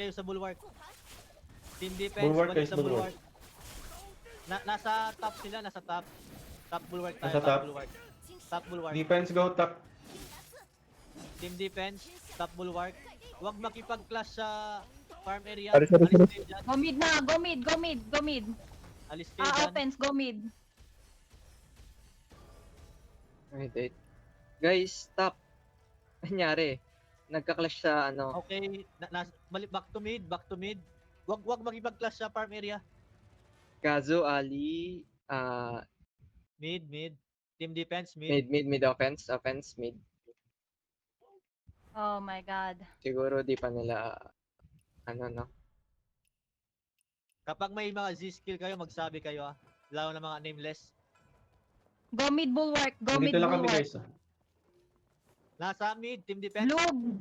kayo sa bulwark. Team defense, Bulwark balik guys, sa bulwark. bulwark. Nasa top sila, nasa top. Top bulwark tayo, Nasa top. bulwark. Top bulwark. Defense go top. Team defense, top bulwark. Huwag makipag-clash sa farm area. Sorry. Alis kayo dyan. Go mid na, go mid. Alis kayo dyan. Offense, go mid. Wait. Guys, stop. Nangyari. Nagka-clash sa ano. Okay, back to mid. Huwag makipag-clash sa farm area. Kazu, Ali, Mid. Team defense, mid. mid, offense, mid. Oh my god. Siguro di pa nila, no? Kapag may mga Z-skill kayo, magsabi kayo lalo na mga nameless. Go mid bulwark, Dito lang kami guys. Nasa mid, team defense. Blue.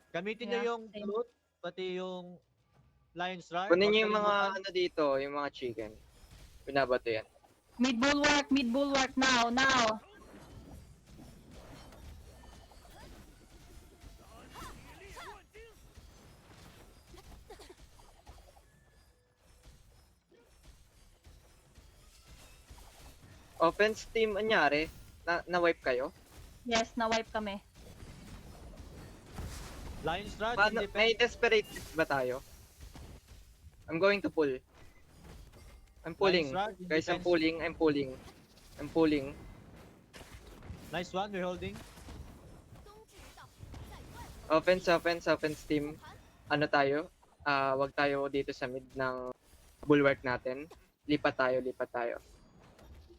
Gamitin nyo Yeah, yung same. loot, pati yung Lion's Roar. Kunin nyo Huwag yung mga kalimutan. ano dito, yung mga chicken. Binabato yan. Mid bulwark now. Offense team, anyari? Na-wipe kayo? Yes, na-wipe kami. Lion's Roar, Paano, team may defense. desperate ba tayo? I'm going to pull. I'm pulling. Lion's Roar, team Guys, I'm defense. pulling. Nice one, we're holding. Offense team. Ano tayo? Wag tayo dito sa mid ng bulwark natin. Lipat tayo.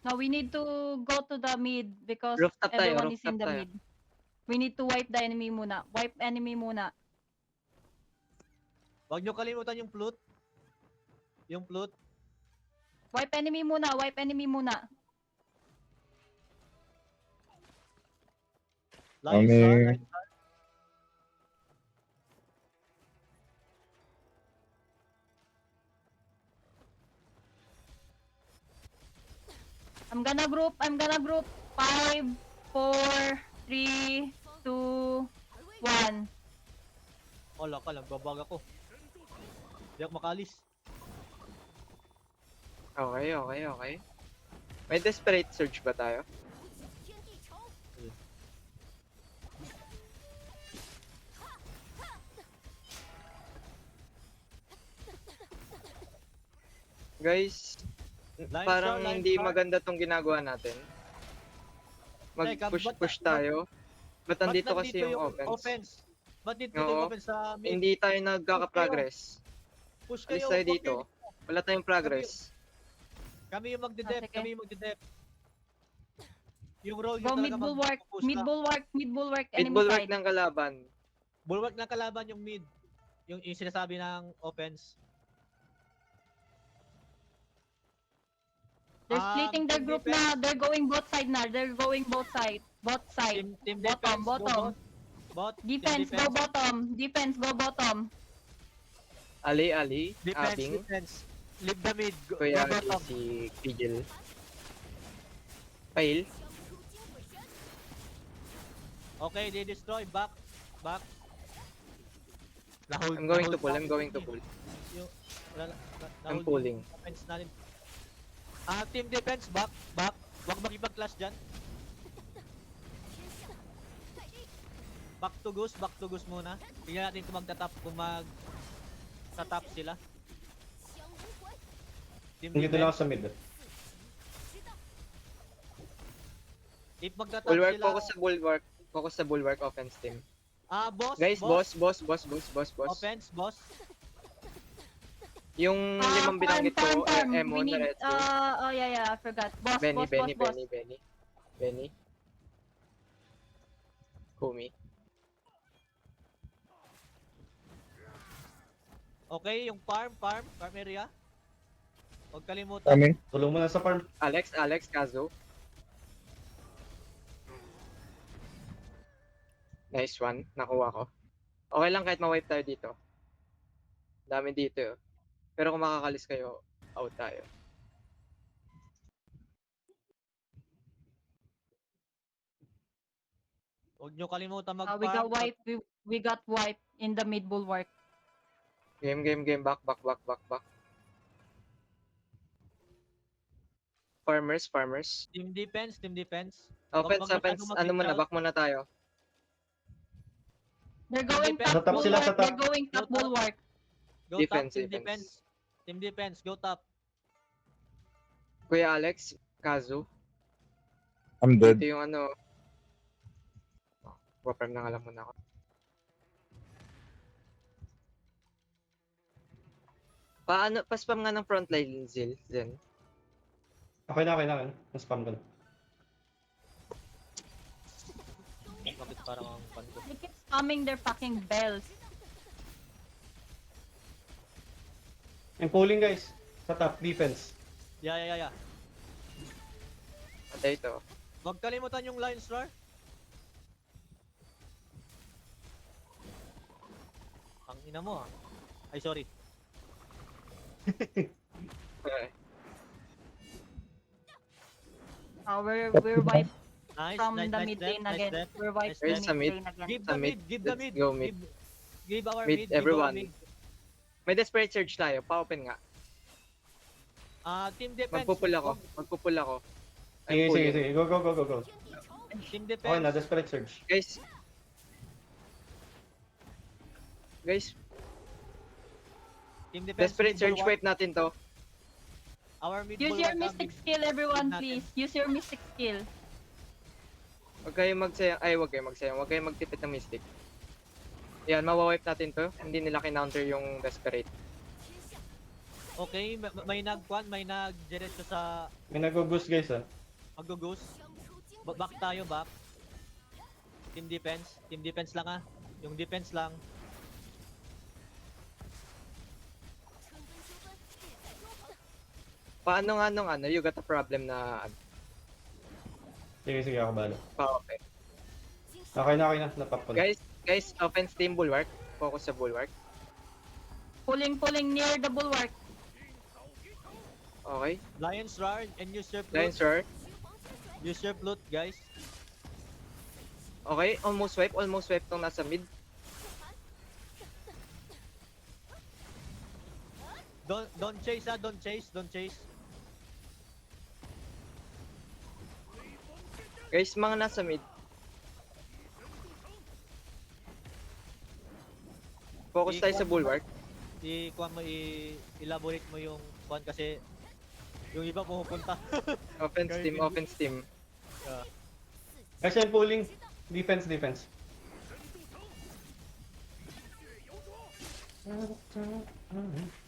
No, we need to go to the mid because Rooftop tayo, everyone is in rooftop the tayo. mid. We need to wipe the enemy muna. Huwag nyo kalimutan yung flute. Wipe enemy muna. Lion's Kami. Roar, Lion's Roar. I'm gonna group. 5, 4, 3, 2, 1. Wala ka, nagbabag ako. Hindi ako makalis. Okay. May desperate surge ba tayo? Guys, parang Lion's hindi Roar. maganda tong ginagawa natin. Teka, Mag-push tayo. Ba't nandito kasi yung offense? Ba't dito yung Oo. offense sa mid? Hindi tayo nagkaka-progress. Push Alis kayo. tayo huwag dito. kayo- Wala tayong progress. Kami yung magde-dep, sige. kami yung magde-dep. Yung role Go nyo mid talaga bulwark. mag-push Mid ka. bulwark. Mid Enemy bulwark side. ng kalaban. Bulwark ng kalaban yung mid. Yung sinasabi ng offense. They're splitting their Team group defense, na. They're going both side na. Both side. Team Bottom, defense, bottom. go bot. Defense, Team go bottom. Ali, Defense, Abing, defense. Leave the mid. Go Kuya bottom. si Pigil. Fail. Okay, they destroy. Back. I'm going to pull. I'm pulling. Offense natin. Team defense, back. Huwag makipag-clash dyan. Back to goose muna. Tingnan natin kung magtatap, tatap sila. Team Dito lang ako defense, sa mid. if magtatap Bulwark, sila. focus sa bulwark offense team. Boss. Guys, boss. Offense, boss. Yung limang binanggit ko, Emo, We need, Naretsu, oh yeah, I forgot. Boss. Benny. Kumi. Okay, yung farm area. Huwag kalimutan. Kami. Tulong mo na sa farm. Alex, Kazo. Nice one, nakuha ko. Okay lang kahit ma-wipe tayo dito. Dami dito. Pero kung makakalis kayo, out tayo. Huwag nyo kalimutan We mag-farm. got wipe. We got wiped in the mid bulwark. Game. Back. Farmers. Team defense. Offense. Ano muna, back muna tayo. They're going defense. top Sa top sila, bulwark. sa top. They're going top Go top. bulwark. Go Defense, top, team defense. defense. Team defense, go top. Kuya Alex, Kazu, I'm dead. ito yung ano. Waparm na nga lang muna ako. Pa-spam nga ng frontline, Zen. Okay na. Na-spam ko na. Bakit parang ang pan ko? They keep spamming their fucking bells. I'm pulling guys. Sa top, defense. Yeah. Patay ito. Huwag kalimutan yung Lions Roar. Ang ina mo ah. Ay, sorry. Okay. We're wiped Nice, from nice, the nice mid left, lane nice again. left. We're wiped Where's from the mid mid? lane again. Give Sa the mid. mid, give the Let's mid. go mid. Give our Mid, mid, give our everyone. mid. May desperate surge tayo. Pa-open nga. Team defense. Magpupul ako. Sige. I'm pulling. Go. Team Okay na, defense. desperate surge. Guys, Team defense. desperate mid surge bulwark. wipe natin to. Our mid Use your bulwark, mystic mid- skill, everyone, natin. please. Use your mystic skill. Huwag kayong magsayang. Ay, huwag kayong magsayang. Huwag kayong magtipid ng mystic. Yan, mawawipe natin to. Hindi nila kinounter yung desperate. Okay, may may nag-diretso sa May nag-boost guys ah. mag-goose. Back tayo, back. Team defense lang ah. Yung defense lang. Paano nga nung ano, you got a problem na Sige, ako bala. pa-open. Okay na. Napap ko na. Guys, offense team bulwark. Focus sa bulwark. Pulling near the bulwark. Okay. Lions Roar and use your Lion flute. sir. Use your flute, guys. Okay, almost wipe tong nasa mid. Don't chase ah, don't chase. Guys, mga nasa mid. Focus tayo sa bulwark. I-elaborate mo yung kuan kasi yung iba pumupunta. Offense team. Guys, I'm pulling. Defense.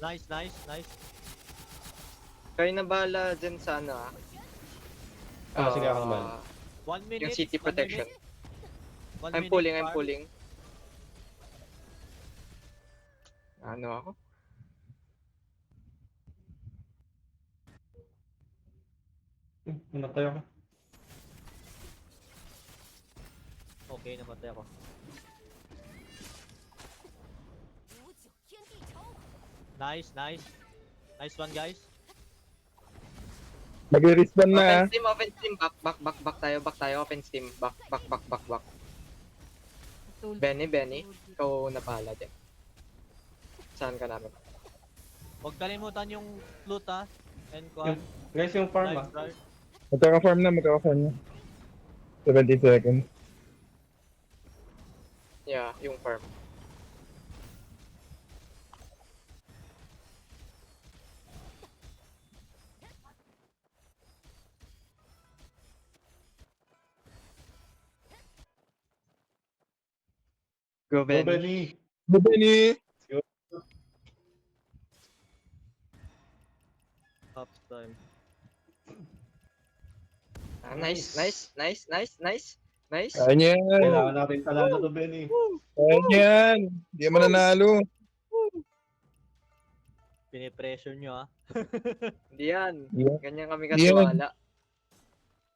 Nice. Kayo na bahala dyan sa ano ah. Sige ako naman. 1 minute. Yung city 1 protection. minute. 1 I'm minute pulling. farm. Ano ako? Namatay ako. Okay, namatay ako. Nice. Nice one, guys. Mag-respawn na. Offense team, back tayo, offense team, back. Benny, ikaw na bahala dyan. Saan ka namin? Huwag kalimutan yung flute ah. And kuan. Guys, yung farm ah. Lions Roar. Magkaka-farm na. 70 seconds. Yeah, yung farm. Go, Go, Benny. Benny. Benny! Top time. Nice. Kaya niyan. Kailangan natin talalo to, Benny. Kaya niyan. Hindi mo nanalo. Pinipressure nyo ah. Hindi yan. Yeah. Ganyan kami Yan. katiwala.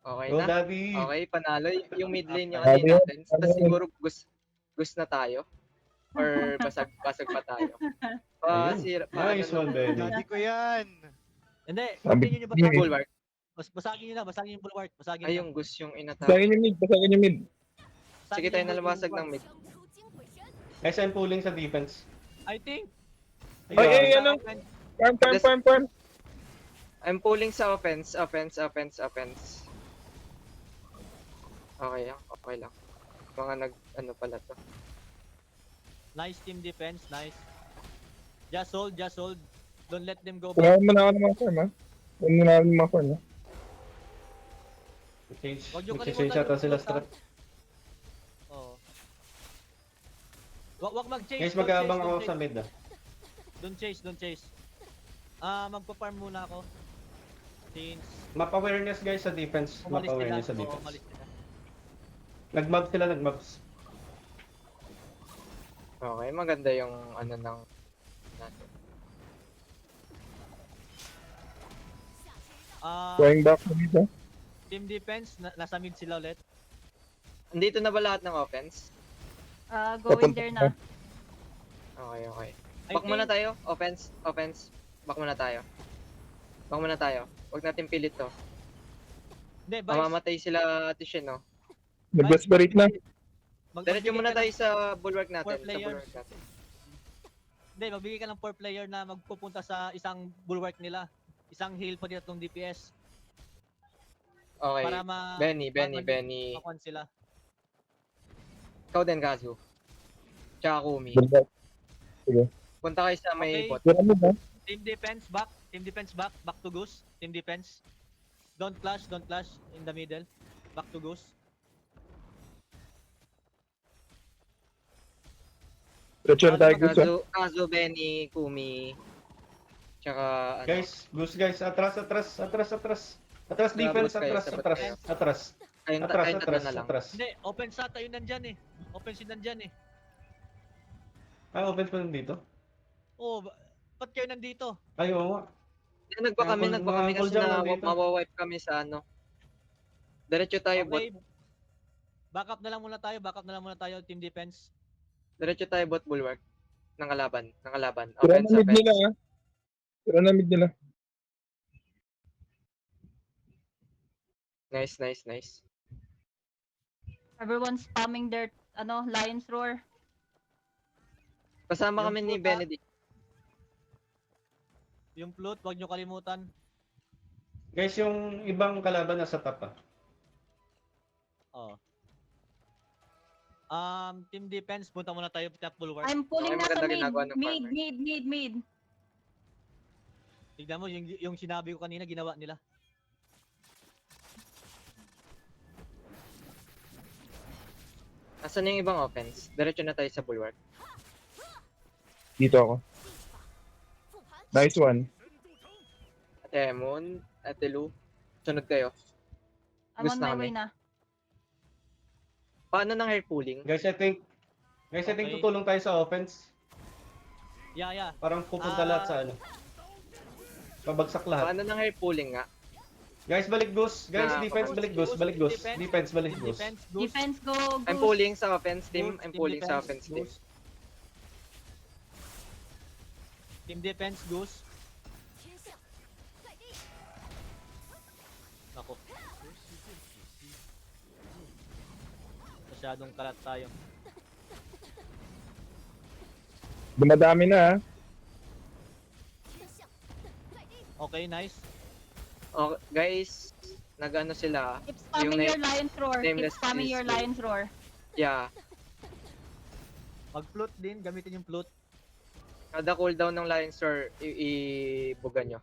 Okay Go, na? Daddy. Okay, panalo. Yung mid lane yung Daddy, ano natin. ano Tapos yun? siguro gusto na tayo. Or basag pa tayo. Ayun. Nice one, Benny. Daddy ko yan. Hindi, Sabi- continue nyo Sige. basagin. Bulwark. Basagin nyo na, basagin yung bulwark. Basagin Ay, na. yung Gus yung inatake. Basagin yung mid. Sige tayo na lumasag ng mid. Guys, I'm pulling sa defense. I think. Ay, ano? Farm. I'm pulling sa offense. Okay lang. Mga ano pala to. Nice team defense, nice. Just hold. Don't let them go back. Kumain mo na ako ng mga farm, ha? Kumain mo na ako ng mga farm, ha? Change. Huwag niyo Mag-change kalimutan ata yung sila float, strat. Oo. Wag mag-chase. Guys, don't mag-aabang chase, ako don't sa chase. mid ah. Don't chase. Magpa-farm muna ako. Since Map awareness guys sa defense. Map umalis awareness sa sila. Oo, defense. umalis sila. Nag-mob sila, nag-mobs. Okay, maganda yung ano ng natin. Going back na dito. Team defense, nasa mid sila ulit. Andito na ba lahat ng offense? Going there na. Okay. I Back muna think- tayo. Offense. Back muna tayo. Huwag natin pilit to. Hindi, Vice. Mamamatay sila Ate Shin, no? Nag-desperate na. Diretso magbigay muna ka tayo ng- sa bulwark natin. Four players. Hindi, magbigay ka ng 4 player na magpupunta sa isang bulwark nila. Isang heal pa dito ng DPS. Okay. Para Benny. makuhan sila. Ikaw din, Kazu. Tsaka Kumi. Bulldog. Punta kayo sa may Okay. bot. Tira mo ba? Team defense back. Back to Goose. Team defense. Don't clash in the middle. Back to Goose. Retro tayo gusto. Kazu, Benny, Kumi. Tsaka ano. Guys, goose guys, atras. Atras defense, Sabot kayo, atras. Kayong tatlo na lang. Atras. Hindi, open sa tayo nandyan eh. Open si nandyan eh. Ah, open pa dito? Oo, ba't kayo nandito? Ay, oo nga. Nagba kami Mga kasi cool jam na lang dito. mawawipe kami sa ano. Diretso tayo bot. Okay. Backup na lang muna tayo, team defense. Diretso tayo bot bulwark. Ng kalaban. Tira Offense, na mid nila, offense. ha? Tira na mid nila. Nice. Everyone's spamming their Lion's Roar. Kasama Yung kami ni puta. Benedict. Yung float, wag nyo kalimutan. Guys, yung ibang kalaban nasa top ah. Oo. Team defense, punta muna tayo top bulwark. I'm pulling Okay, nasa maganda mid. ginagawa ng farmer. Mid. Tignan mo, yung sinabi ko kanina, ginawa nila. Asan yung ibang offense? Diretso na tayo sa bulwark. Dito ako. Nice one. Ate Emon, Ate Lu, sunod kayo. I'm Gusto on my namin. way na. Paano ng hair pooling? Guys, I think Okay. tutulong tayo sa offense. Yeah. Parang pupunta lahat sa ano. Pabagsak lahat. Paano ng hair pooling nga? Guys, balik goose. Guys, defense, balik goose. Defense, balik Team goose. defense, goose. Defense, go. I'm Goose. pulling sa offense team. Goose, I'm team pulling sa defense, offense team. goose. Team defense, goose. Nako. Masyadong kalat tayo. Dumadami na, ha? Okay, nice. Oh, guys, nag-ano sila. Keep spamming Yung your Lion's Roar. Keep nameless spamming is your good. Lion's Roar. Yeah. Mag-float din, gamitin yung float. Kada cooldown ng Lion Store, i-buga nyo.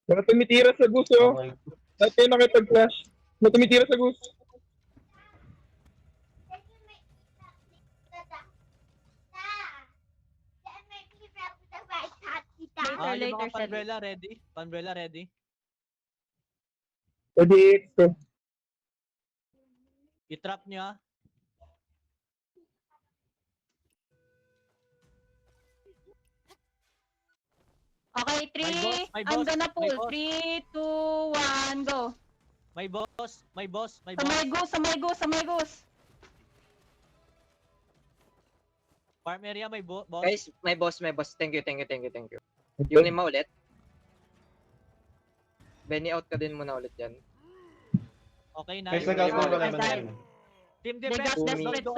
Mga tumitira sa gusto. Okay. Lahat kayo nakipag-flash. Mga tumitira sa gusto. Later, Yung mga Sally. panbrella ready. Panbrella ready. Pwede i-extra. I-trap nyo ah. Okay, My 3. boss, I'm gonna my pull. boss. 3, 2, 1, go. My boss. Sa may goose. Farm area, my boss. Guys, my boss. Thank you. Yung 5 ulit. Benny, out ka din muna ulit yan. Okay, Guys, nice. nag-out na Yung kalaban lima. namin. Team They defense, got let's desperate, go. sir.